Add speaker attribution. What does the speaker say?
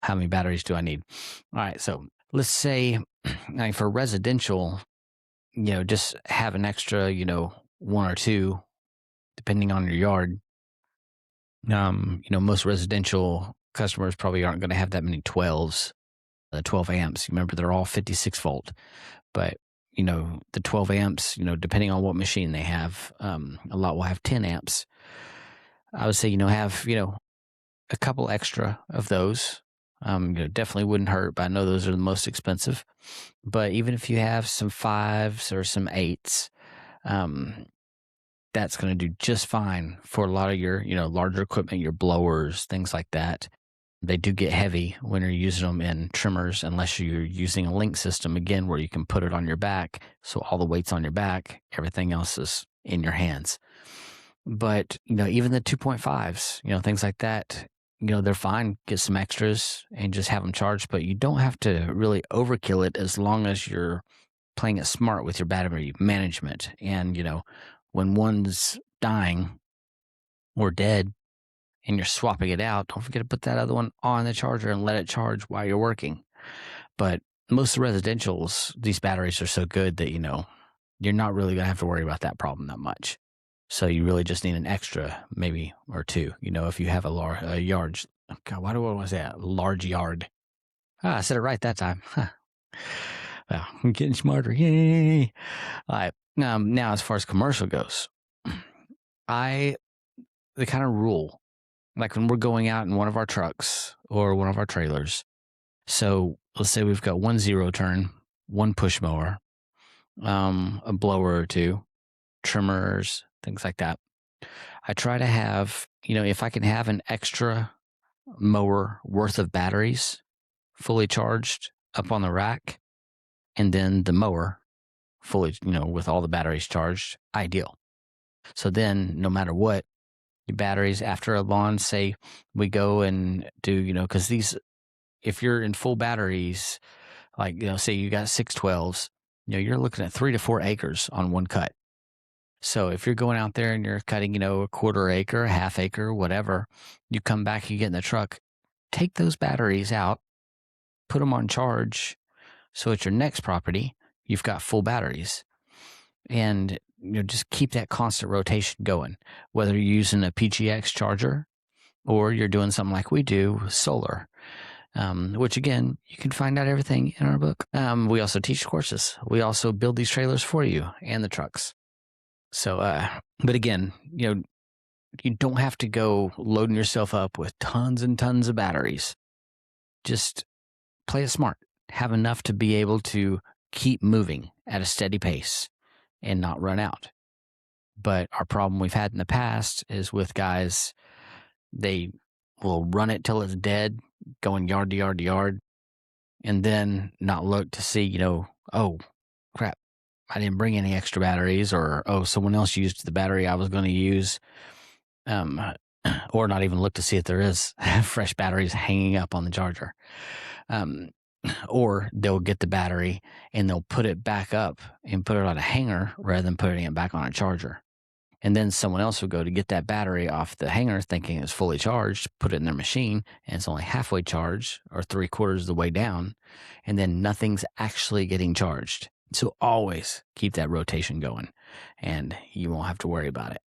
Speaker 1: how many batteries do I need? All right, so let's say like for residential, just have an extra, one or two, depending on your yard. Most residential customers probably aren't going to have that many 12s, 12 amps. Remember, they're all 56 volt, but the 12 amps, depending on what machine they have, a lot will have 10 amps. I would say, have, a couple extra of those. Definitely wouldn't hurt, but I know those are the most expensive. But even if you have some 5s or some 8s, that's going to do just fine for a lot of your, larger equipment, your blowers, things like that. They do get heavy when you're using them in trimmers, unless you're using a link system, again, where you can put it on your back. So all the weight's on your back, everything else is in your hands. But, even the 2.5s, things like that, they're fine. Get some extras and just have them charged, but you don't have to really overkill it as long as you're playing it smart with your battery management. And, when one's dying or dead and you're swapping it out, don't forget to put that other one on the charger and let it charge while you're working. But most of the residentials, these batteries are so good that, you're not really going to have to worry about that problem that much. So you really just need an extra, maybe, or two, if you have a yard. God, why do I want to say that? Large yard. I said it right that time. Huh. Well, I'm getting smarter. Yay. All right. Now, as far as commercial goes, the kind of rule, like when we're going out in one of our trucks or one of our trailers. So let's say we've got one 0-turn, one push mower, a blower or two, trimmers, things like that. I try to have, if I can have an extra mower worth of batteries fully charged up on the rack, and then the mower fully, with all the batteries charged, ideal. So then no matter what, your batteries after a lawn, say we go and do, because these, if you're in full batteries, like, say you got 612s, you're looking at 3 to 4 acres on one cut. So if you're going out there and you're cutting, a quarter acre, half acre, whatever, you come back, you get in the truck, take those batteries out, put them on charge. So at your next property, you've got full batteries. And, just keep that constant rotation going, whether you're using a PGX charger or you're doing something like we do, solar. Which again, you can find out everything in our book. We also teach courses. We also build these trailers for you and the trucks. So, but again, you don't have to go loading yourself up with tons and tons of batteries. Just play it smart. Have enough to be able to keep moving at a steady pace and not run out. But our problem we've had in the past is with guys, they will run it till it's dead, going yard to yard to yard, and then not look to see, oh, crap, I didn't bring any extra batteries, or, oh, someone else used the battery I was going to use, or not even look to see if there is fresh batteries hanging up on the charger. Or they'll get the battery and they'll put it back up and put it on a hanger rather than putting it back on a charger. And then someone else will go to get that battery off the hanger thinking it's fully charged, put it in their machine, and it's only halfway charged or 3/4 of the way down, and then nothing's actually getting charged. So always keep that rotation going, and you won't have to worry about it.